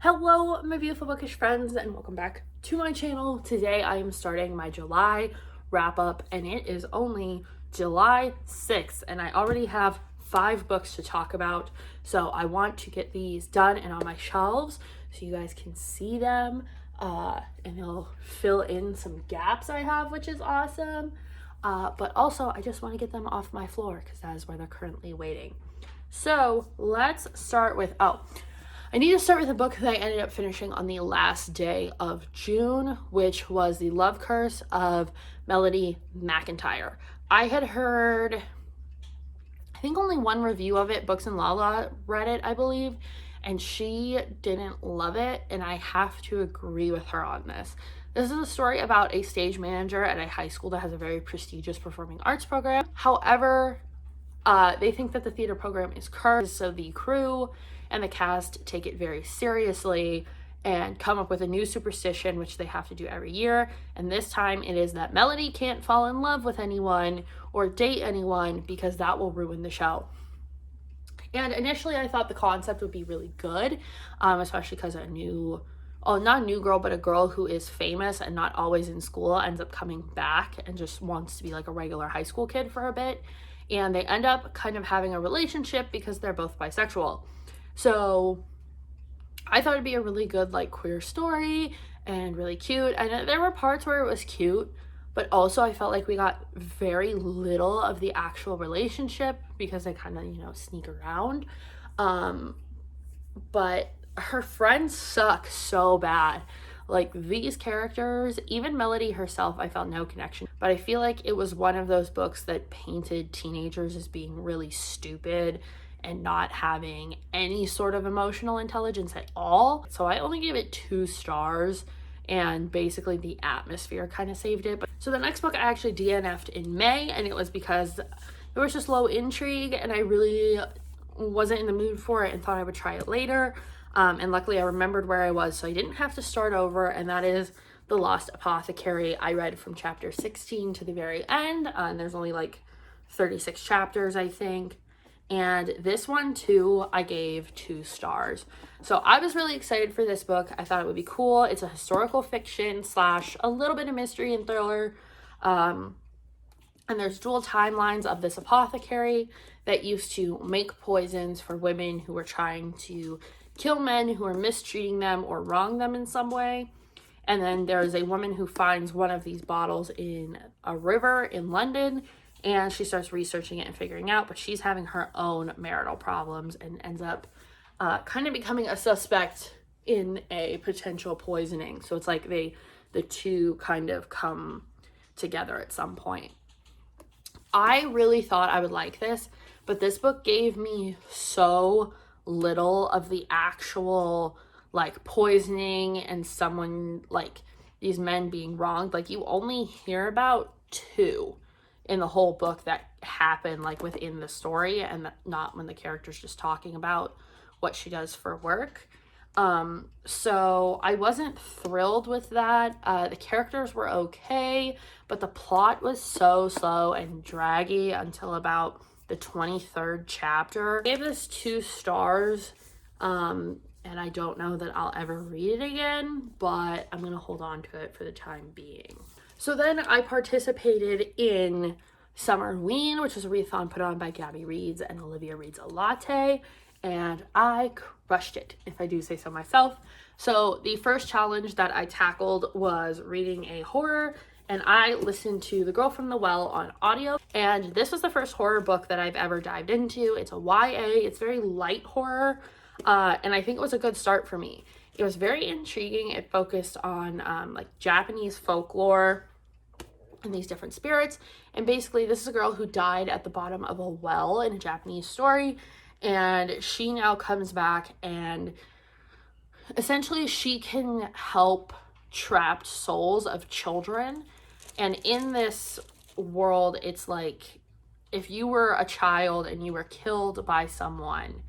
Hello, my beautiful bookish friends, and welcome back to my channel. Today I am starting my July wrap up, and it is only July 6th, and I already have 5 books to talk about. So I want to get these done and on my shelves so you guys can see them, and it'll fill in some gaps I have, which is awesome. But also I just want to get them off my floor because that is where they're currently waiting. So let's start with, I need to start with a book that I ended up finishing on the last day of June, which was The Love Curse of Melody McIntyre. I had heard, I think only one review of it. Books and Lala read it, I believe, and she didn't love it, and I have to agree with her on this. This is a story about a stage manager at a high school that has a very prestigious performing arts program. However, they think that the theater program is cursed, so the crew and the cast take it very seriously and come up with a new superstition, which they have to do every year. And this time it is that Melody can't fall in love with anyone or date anyone because that will ruin the show. And initially I thought the concept would be really good, especially because not a new girl, but a girl who is famous and not always in school ends up coming back and just wants to be like a regular high school kid for a bit. And they end up kind of having a relationship because they're both bisexual. So I thought it'd be a really good like queer story and really cute. And there were parts where it was cute, but also I felt like we got very little of the actual relationship because they kind of, sneak around. But her friends suck so bad. Like these characters, even Melody herself, I felt no connection. But I feel like it was one of those books that painted teenagers as being really stupid and not having any sort of emotional intelligence at all. So I only gave it 2 stars, and basically the atmosphere kind of saved it. So the next book I actually DNF'd in May, and it was because there was just low intrigue and I really wasn't in the mood for it and thought I would try it later. And luckily I remembered where I was, so I didn't have to start over, and that is The Lost Apothecary. I read from chapter 16 to the very end, and there's only like 36 chapters, I think. And this one too, I gave 2 stars. So I was really excited for this book. I thought it would be cool. It's a historical fiction / a little bit of mystery and thriller. And there's dual timelines of this apothecary that used to make poisons for women who were trying to kill men who are mistreating them or wrong them in some way. And then there's a woman who finds one of these bottles in a river in London, and she starts researching it and figuring out, but she's having her own marital problems and ends up kind of becoming a suspect in a potential poisoning. So it's like the two kind of come together at some point. I really thought I would like this, but this book gave me so little of the actual like poisoning and someone like these men being wronged. Like you only hear about 2 in the whole book that happen like within the story, and not when the character's just talking about what she does for work. So I wasn't thrilled with that. The characters were okay, but the plot was so slow and draggy until about the 23rd chapter. I gave this 2 stars, and I don't know that I'll ever read it again, but I'm gonna hold on to it for the time being. So then I participated in Summerween, which was a readathon put on by Gabby Reads and Olivia Reads a Latte, and I crushed it, if I do say so myself. So the first challenge that I tackled was reading a horror, and I listened to The Girl from the Well on audio, and this was the first horror book that I've ever dived into. It's a YA, it's very light horror, and I think it was a good start for me. It was very intriguing. It focused on like Japanese folklore and these different spirits. And basically this is a girl who died at the bottom of a well in a Japanese story. And she now comes back, and essentially she can help trapped souls of children. And in this world, it's like if you were a child and you were killed by someone,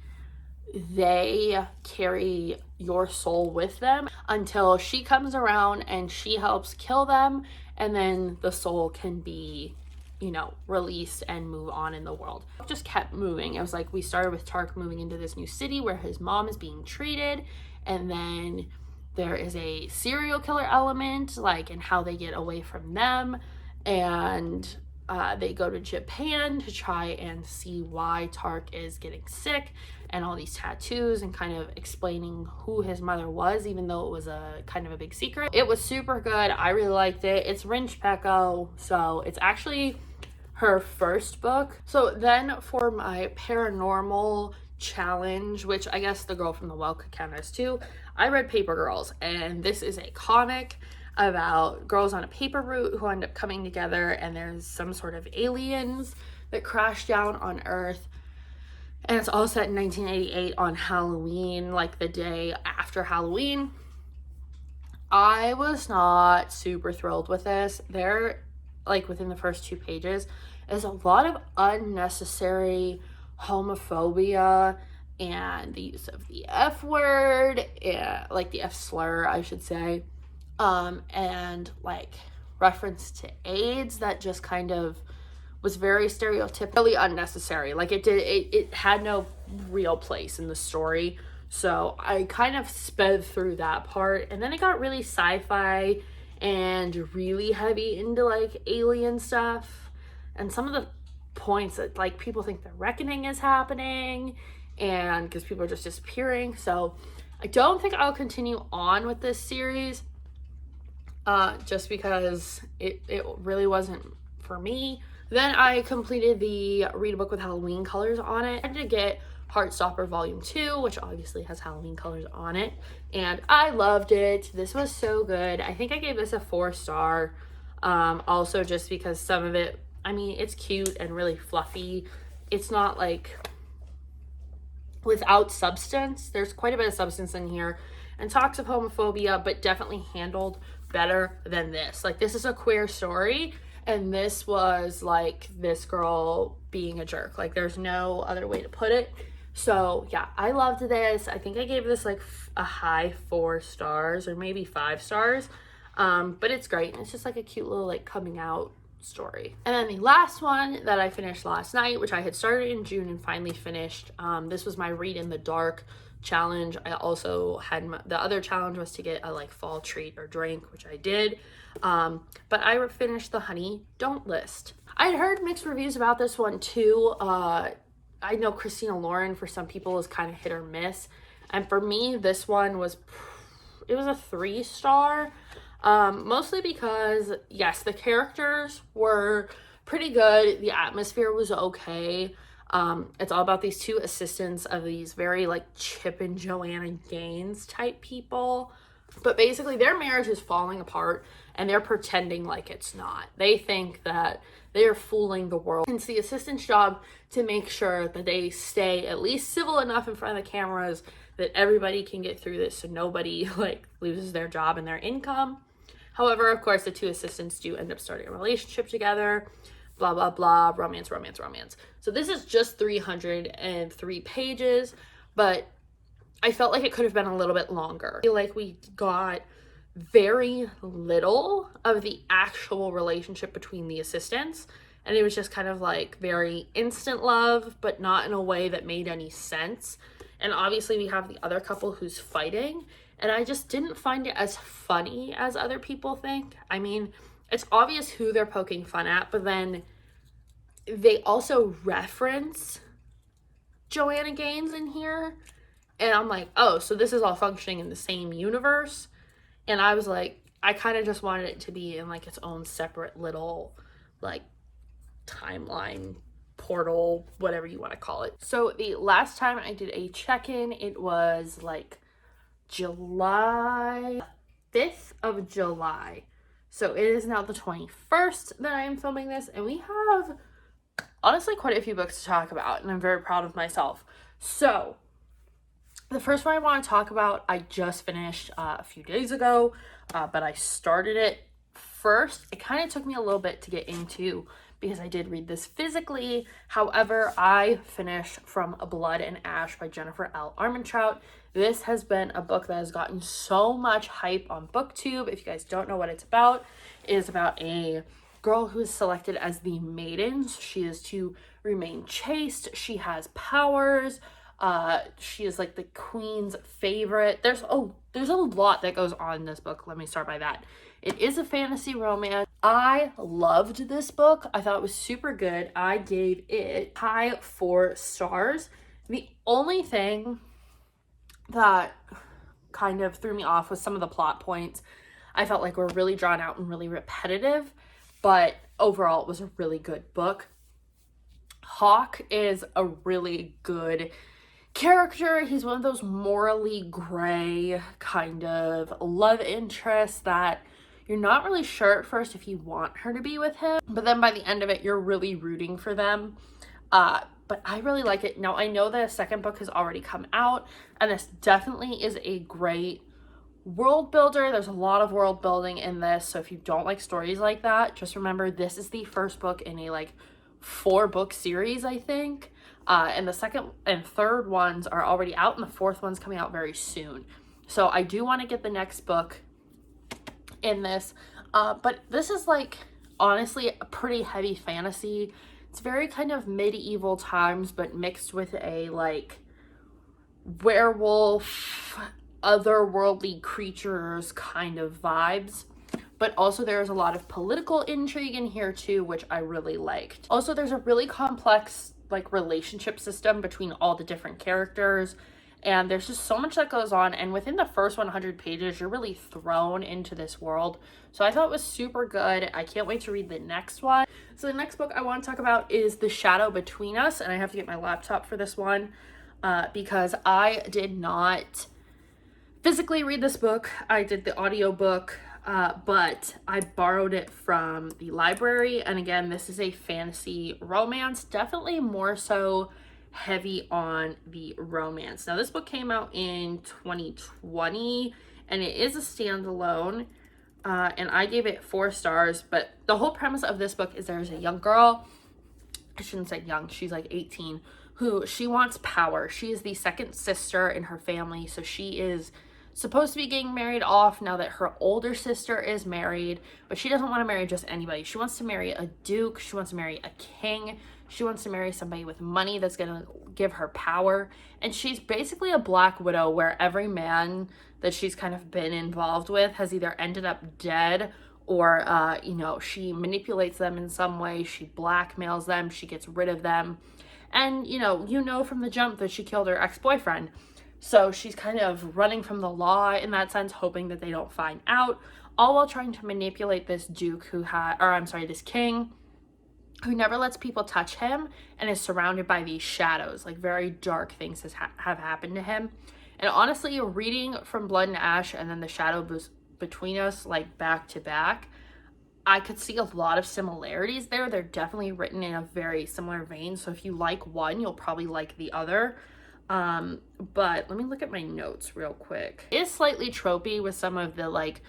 they carry your soul with them until she comes around and she helps kill them, and then the soul can be released and move on in the world. It just kept moving. It was like we started with Tark moving into this new city where his mom is being treated, And then there is a serial killer element, like, and how they get away from them. And they go to Japan to try and see why Tark is getting sick, and all these tattoos, and kind of explaining who his mother was, even though it was a kind of a big secret. It was super good. I really liked it. It's Rinch Pecco, so it's actually her first book. So then for my paranormal challenge, which I guess the girl from the well could count as too, I read Paper Girls, and this is a comic about girls on a paper route who end up coming together, and there's some sort of aliens that crash down on Earth, and it's all set in 1988 on Halloween, like the day after Halloween. I was not super thrilled with this. There, like within the first 2 pages, is a lot of unnecessary homophobia and the use of the F word, like the F slur, I should say, and like reference to AIDS that just kind of was very stereotypically unnecessary. Like it had no real place in the story. So I kind of sped through that part, and then it got really sci-fi and really heavy into like alien stuff, and some of the points that like people think the reckoning is happening, and because people are just disappearing. So I don't think I'll continue on with this series, just because it really wasn't for me. Then I completed the Read a Book with Halloween colors on it. I had to get Heartstopper Volume 2, which obviously has Halloween colors on it, and I loved it. This was so good. I think I gave this a 4-star, also just because some of it, I mean, it's cute and really fluffy. It's not like without substance. There's quite a bit of substance in here and talks of homophobia, but definitely handled better than this. Like, this is a queer story, and this was like this girl being a jerk. Like, there's no other way to put it. So yeah, I loved this. I think I gave this like a high 4 stars, or maybe 5 stars. But it's great. It's just like a cute little like coming out story. And then the last one that I finished last night, which I had started in June and finally finished, this was my Read in the Dark challenge. I also had the other challenge was to get a like fall treat or drink, which I did. But I finished the Honey Don't list. I had heard mixed reviews about this one too. I know Christina Lauren for some people is kind of hit or miss, and for me this one was a 3-star, mostly because yes, the characters were pretty good, the atmosphere was okay. It's all about these 2 assistants of these very like Chip and Joanna Gaines type people, but basically their marriage is falling apart and they're pretending like it's not. They think that they're fooling the world. It's the assistant's job to make sure that they stay at least civil enough in front of the cameras that everybody can get through this so nobody like loses their job and their income. However, of course, the 2 assistants do end up starting a relationship together, blah, blah, blah, romance, romance, romance. So this is just 303 pages, but I felt like it could have been a little bit longer. I feel like we got very little of the actual relationship between the assistants, and it was just kind of like very instant love, but not in a way that made any sense. And obviously we have the other couple who's fighting, and I just didn't find it as funny as other people think. I mean, it's obvious who they're poking fun at, but then they also reference Joanna Gaines in here, and I'm like, oh, so this is all functioning in the same universe. And I was like, I kind of just wanted it to be in like its own separate little like timeline, portal, whatever you want to call it. So the last time I did a check-in, it was like July 5th of July. So it is now the 21st that I am filming this, and we have honestly quite a few books to talk about, and I'm very proud of myself. So the first one I want to talk about, I just finished a few days ago, but I started it first. It kind of took me a little bit to get into because I did read this physically. However, I finished From Blood and Ash by Jennifer L. Armentrout. This has been a book that has gotten so much hype on BookTube. If you guys don't know what it's about, it is about a girl who is selected as the Maidens. She is to remain chaste. She has powers. She is like the queen's favorite. There's a lot that goes on in this book. Let me start by that. It is a fantasy romance. I loved this book. I thought it was super good. I gave it high 4 stars. The only thing that kind of threw me off was some of the plot points. I felt like were really drawn out and really repetitive, but overall it was a really good book. Hawk is a really good character. He's one of those morally gray kind of love interests that you're not really sure at first if you want her to be with him, but then by the end of it, you're really rooting for them. But I really like it. Now, I know the second book has already come out, and this definitely is a great world builder. There's a lot of world building in this, so if you don't like stories like that, just remember this is the first book in a like 4-book series, I think. And the second and third ones are already out, and the fourth one's coming out very soon. So I do want to get the next book in this. But this is like, honestly, a pretty heavy fantasy. It's very kind of medieval times, but mixed with a like werewolf, otherworldly creatures kind of vibes. But also there's a lot of political intrigue in here too, which I really liked. Also, there's a really complex like relationship system between all the different characters, and there's just so much that goes on, and within the first 100 pages you're really thrown into this world. So I thought it was super good. I can't wait to read the next one. So the next book I want to talk about is The Shadow Between Us, and I have to get my laptop for this one because I did not physically read this book. I did the audiobook, but I borrowed it from the library. And again, this is a fantasy romance, definitely more so heavy on the romance. Now, this book came out in 2020, and it is a standalone, and I gave it 4 stars. But the whole premise of this book is there's a young girl, I shouldn't say young, she's like 18, who she wants power. She is the second sister in her family, so she is supposed to be getting married off now that her older sister is married, but she doesn't want to marry just anybody. She wants to marry a duke. She wants to marry a king. She wants to marry somebody with money that's going to give her power. And she's basically a black widow, where every man that she's kind of been involved with has either ended up dead or, she manipulates them in some way. She blackmails them. She gets rid of them. And, you know from the jump that she killed her ex-boyfriend. So she's kind of running from the law in that sense, hoping that they don't find out, all while trying to manipulate this duke this king who never lets people touch him and is surrounded by these shadows. Like, very dark things have happened to him. And honestly, reading from Blood and Ash and then The Shadow Between Us, like back to back, I could see a lot of similarities there. They're definitely written in a very similar vein. So if you like one, you'll probably like the other. But let me look at my notes real quick. It is slightly tropey with some of the like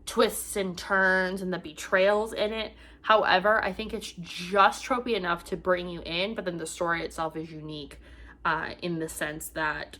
twists and turns and the betrayals in it. However, I think it's just tropey enough to bring you in, but then the story itself is unique in the sense that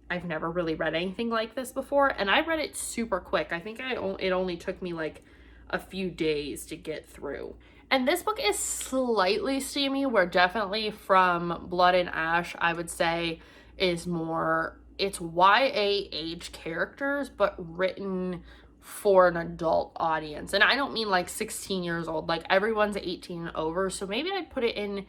I've never really read anything like this before, and I read it super quick. I think it only took me like a few days to get through. And this book is slightly steamy, where definitely from Blood and Ash, I would say, is more, it's YA age characters, but written for an adult audience. And I don't mean like 16 years old, like everyone's 18 and over. So maybe I'd put it in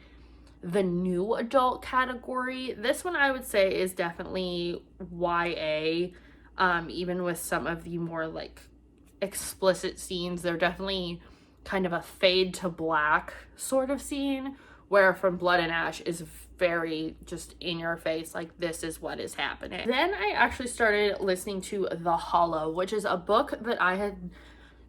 the new adult category. This one I would say is definitely YA, even with some of the more like explicit scenes. They're definitely kind of a fade to black sort of scene, where from Blood and Ash is very just in your face, like this is what is happening. Then I actually started listening to The Hollow, which is a book that I had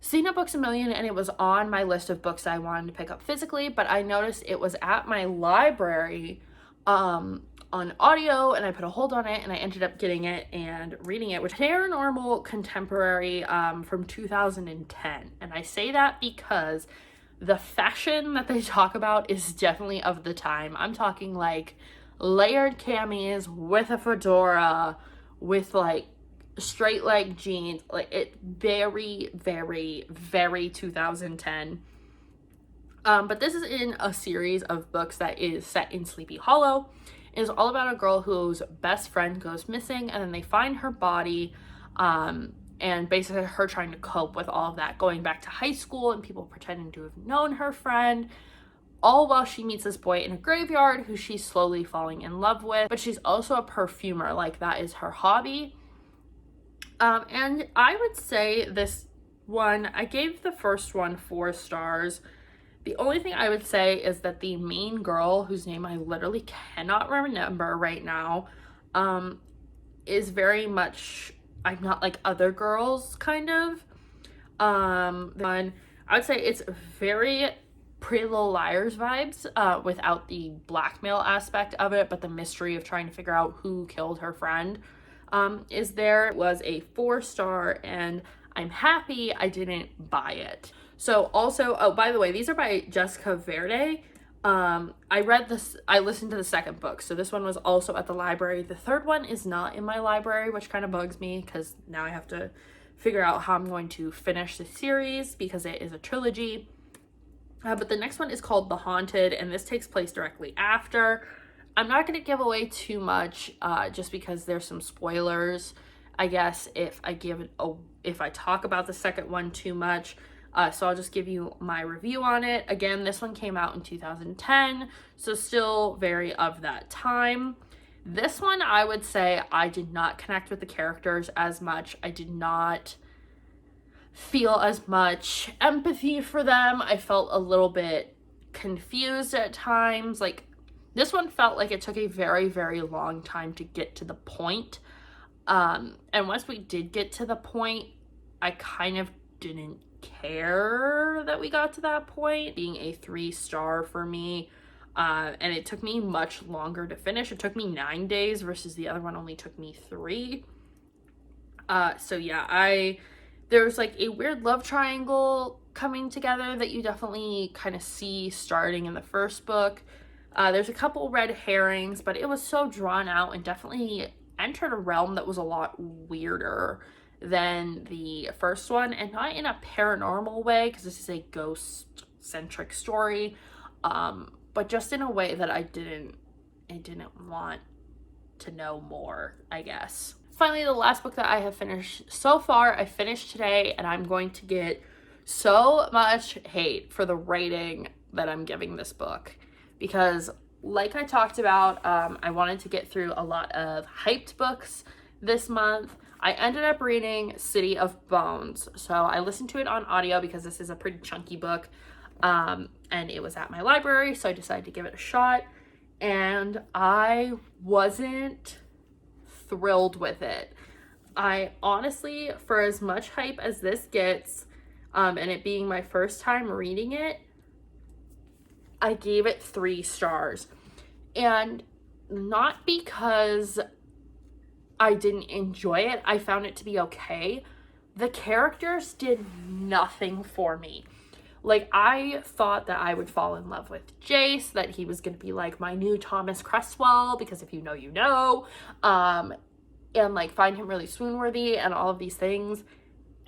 seen at Books A Million, and it was on my list of books I wanted to pick up physically, but I noticed it was at my library on audio, and I put a hold on it, and I ended up getting it and reading it, which is paranormal contemporary from 2010. And I say that because the fashion that they talk about is definitely of the time. I'm talking like layered camis with a fedora, with like straight leg jeans, like it very, very, very 2010. But this is in a series of books that is set in Sleepy Hollow. It is all about a girl whose best friend goes missing, and then they find her body, and basically her trying to cope with all of that, going back to high school and people pretending to have known her friend, all while she meets this boy in a graveyard who she's slowly falling in love with. But she's also a perfumer, like that is her hobby. And I would say this one, I gave the first one 4 stars. The only thing I would say is that the main girl, whose name I literally cannot remember right now, is very much, I'm not like other girls, kind of. Then I would say it's very Pretty Little Liars vibes, without the blackmail aspect of it, but the mystery of trying to figure out who killed her friend is there. It was a 4-star, and I'm happy I didn't buy it. So also, oh, by the way, these are by Jessica Verde. I listened to the second book, so this one was also at the library. The third one is not in my library, which kind of bugs me because now I have to figure out how I'm going to finish the series because it is a trilogy. But the next one is called The Haunted, and this takes place directly after. I'm not going to give away too much, just because there's some spoilers, I guess, if I talk about the second one too much. So I'll just give you my review on it. Again, this one came out in 2010, so still very of that time. This one, I would say I did not connect with the characters as much. I did not feel as much empathy for them. I felt a little bit confused at times. Like, this one felt like it took a very, very long time to get to the point. And once we did get to the point, I kind of didn't care that we got to that point, being a 3-star for me. And it took me much longer to finish. It took me 9 days versus the other one only took me 3. So yeah, there's like a weird love triangle coming together that you definitely kind of see starting in the first book. There's a couple red herrings, but it was so drawn out and definitely entered a realm that was a lot weirder than the first one, and not in a paranormal way because this is a ghost-centric story, but just in a way that I didn't want to know more, I guess. Finally, the last book that I have finished so far, I finished today, and I'm going to get so much hate for the rating that I'm giving this book because, like I talked about, I wanted to get through a lot of hyped books this month. I ended up reading City of Bones, so I listened to it on audio because this is a pretty chunky book, and it was at my library, so I decided to give it a shot, and I wasn't thrilled with it. I honestly, for as much hype as this gets, and it being my first time reading it, I gave it 3 stars. And not because I didn't enjoy it, I found it to be okay. The characters did nothing for me. Like, I thought that I would fall in love with Jace, that he was going to be like my new Thomas Cresswell, because if you know, you know, and like find him really swoon-worthy and all of these things.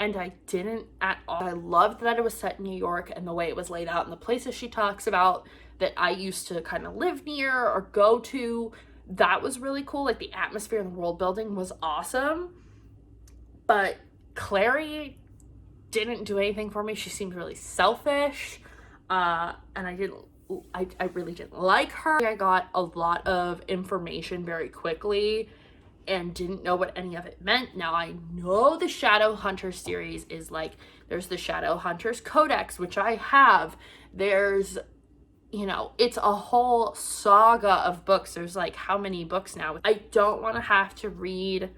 And I didn't at all. I loved that it was set in New York and the way it was laid out and the places she talks about that I used to kind of live near or go to. That was really cool. Like, the atmosphere and the world building was awesome. But Clary didn't do anything for me. She seemed really selfish. And I really didn't like her. I got a lot of information very quickly and didn't know what any of it meant. Now, I know the Shadowhunters series is like, there's the Shadowhunters Codex, which I have. There's, you know, it's a whole saga of books. There's like how many books now? I don't want to have to read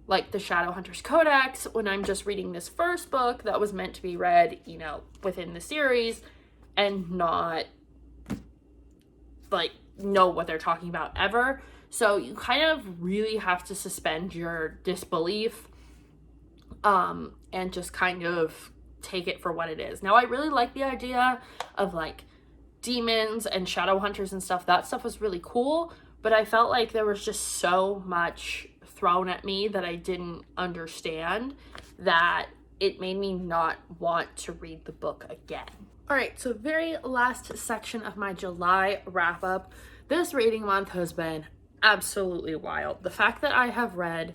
like the Shadowhunters Codex when I'm just reading this first book that was meant to be read, you know, within the series and not like know what they're talking about ever. So you kind of really have to suspend your disbelief and just kind of take it for what it is. Now, I really like the idea of like demons and shadow hunters and stuff. That stuff was really cool, but I felt like there was just so much thrown at me that I didn't understand that it made me not want to read the book again. All right, so very last section of my July wrap up. This reading month has been absolutely wild. The fact that I have read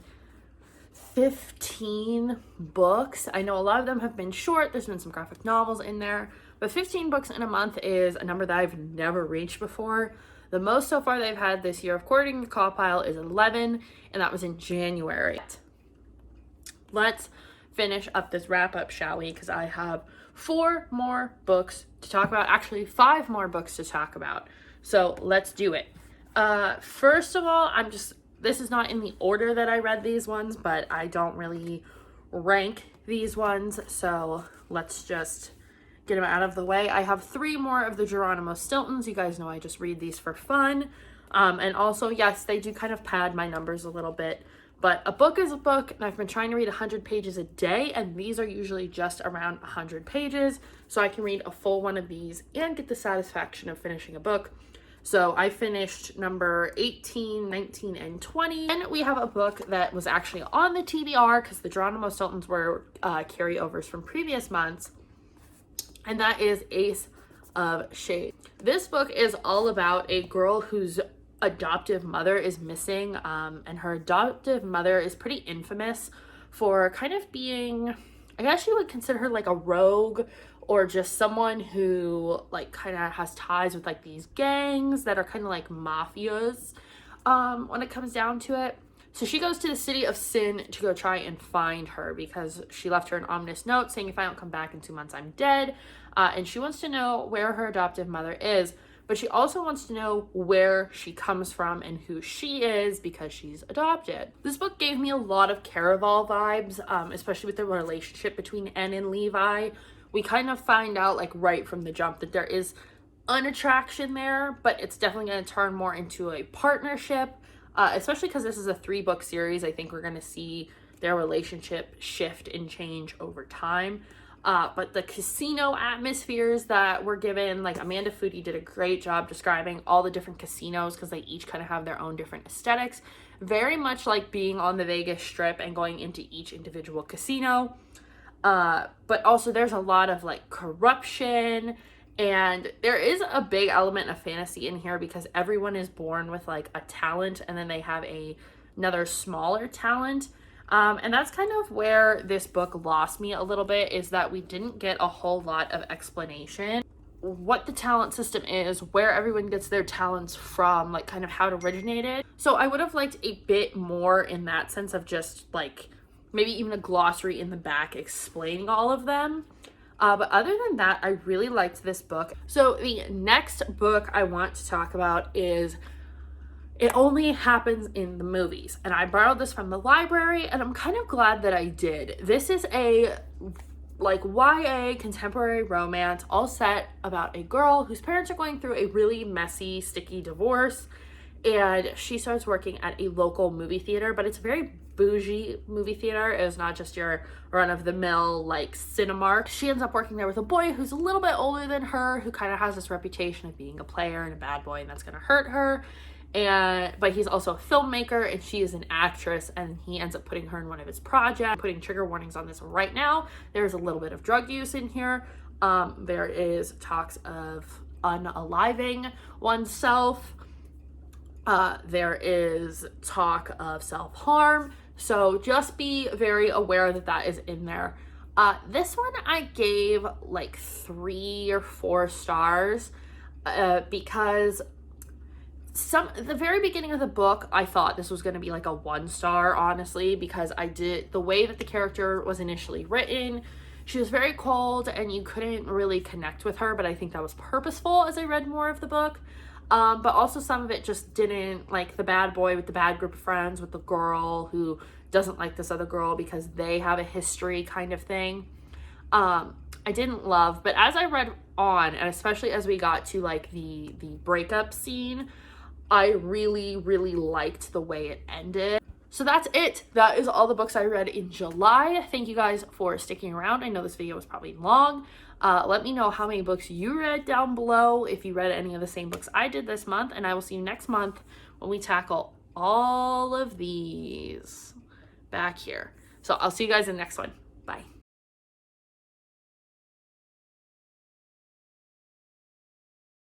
15 books, I know a lot of them have been short, there's been some graphic novels in there, but 15 books in a month is a number that I've never reached before. The most so far they've had this year, according to Cawpile, is 11, and that was in January. Let's finish up this wrap up, shall we? Because I have 4 more books to talk about. Actually, 5 more books to talk about. So let's do it. First of all, this is not in the order that I read these ones, but I don't really rank these ones. So let's just get them out of the way. I have 3 more of the Geronimo Stiltons. You guys know I just read these for fun. And also, yes, they do kind of pad my numbers a little bit. But a book is a book, and I've been trying to read 100 pages a day, and these are usually just around 100 pages. So I can read a full one of these and get the satisfaction of finishing a book. So I finished number 18, 19, and 20. And we have a book that was actually on the TBR because the Geronimo Stiltons were carryovers from previous months. And that is Ace of Shades. This book is all about a girl whose adoptive mother is missing, and her adoptive mother is pretty infamous for kind of being, I guess you would consider her like a rogue, or just someone who like kind of has ties with like these gangs that are kind of like mafias when it comes down to it. So she goes to the city of Sin to go try and find her because she left her an ominous note saying, if I don't come back in 2 months, I'm dead. And she wants to know where her adoptive mother is, but she also wants to know where she comes from and who she is because she's adopted. This book gave me a lot of Caraval vibes, especially with the relationship between Anne and Levi. We kind of find out like right from the jump that there is an attraction there, but it's definitely going to turn more into a partnership, especially because this is a 3-book series. I think we're going to see their relationship shift and change over time. But the casino atmospheres that were given, like Amanda Foody did a great job describing all the different casinos because they each kind of have their own different aesthetics. Very much like being on the Vegas Strip and going into each individual casino. But also there's a lot of like corruption, and there is a big element of fantasy in here because everyone is born with like a talent and then they have another smaller talent. And that's kind of where this book lost me a little bit, is that we didn't get a whole lot of explanation what the talent system is, where everyone gets their talents from, like kind of how it originated. So I would have liked a bit more in that sense of just like maybe even a glossary in the back explaining all of them. But other than that, I really liked this book. So the next book I want to talk about is It Only Happens in the Movies. And I borrowed this from the library, and I'm kind of glad that I did. This is a like YA contemporary romance, all set about a girl whose parents are going through a really messy, sticky divorce. And she starts working at a local movie theater, but it's a very bougie movie theater. It's not just your run-of-the-mill like Cinemark. She ends up working there with a boy who's a little bit older than her, who kind of has this reputation of being a player and a bad boy, and that's going to hurt her. But he's also a filmmaker, and she is an actress, and he ends up putting her in one of his projects. Putting trigger warnings on this right now. There's a little bit of drug use in here. There is talks of unaliving oneself. There is talk of self-harm. So just be very aware that that is in there. This one I gave like 3 or 4 stars because the very beginning of the book, I thought this was going to be like a 1 star, honestly, because the way that the character was initially written, she was very cold and you couldn't really connect with her, but I think that was purposeful as I read more of the book. But also some of it just didn't, like the bad boy with the bad group of friends with the girl who doesn't like this other girl because they have a history kind of thing. I didn't love, but as I read on, and especially as we got to like the breakup scene, I really, really liked the way it ended. So that's it. That is all the books I read in July. Thank you guys for sticking around. I know this video was probably long. Let me know how many books you read down below, if you read any of the same books I did this month, and I will see you next month when we tackle all of these back here. So I'll see you guys in the next one. Bye.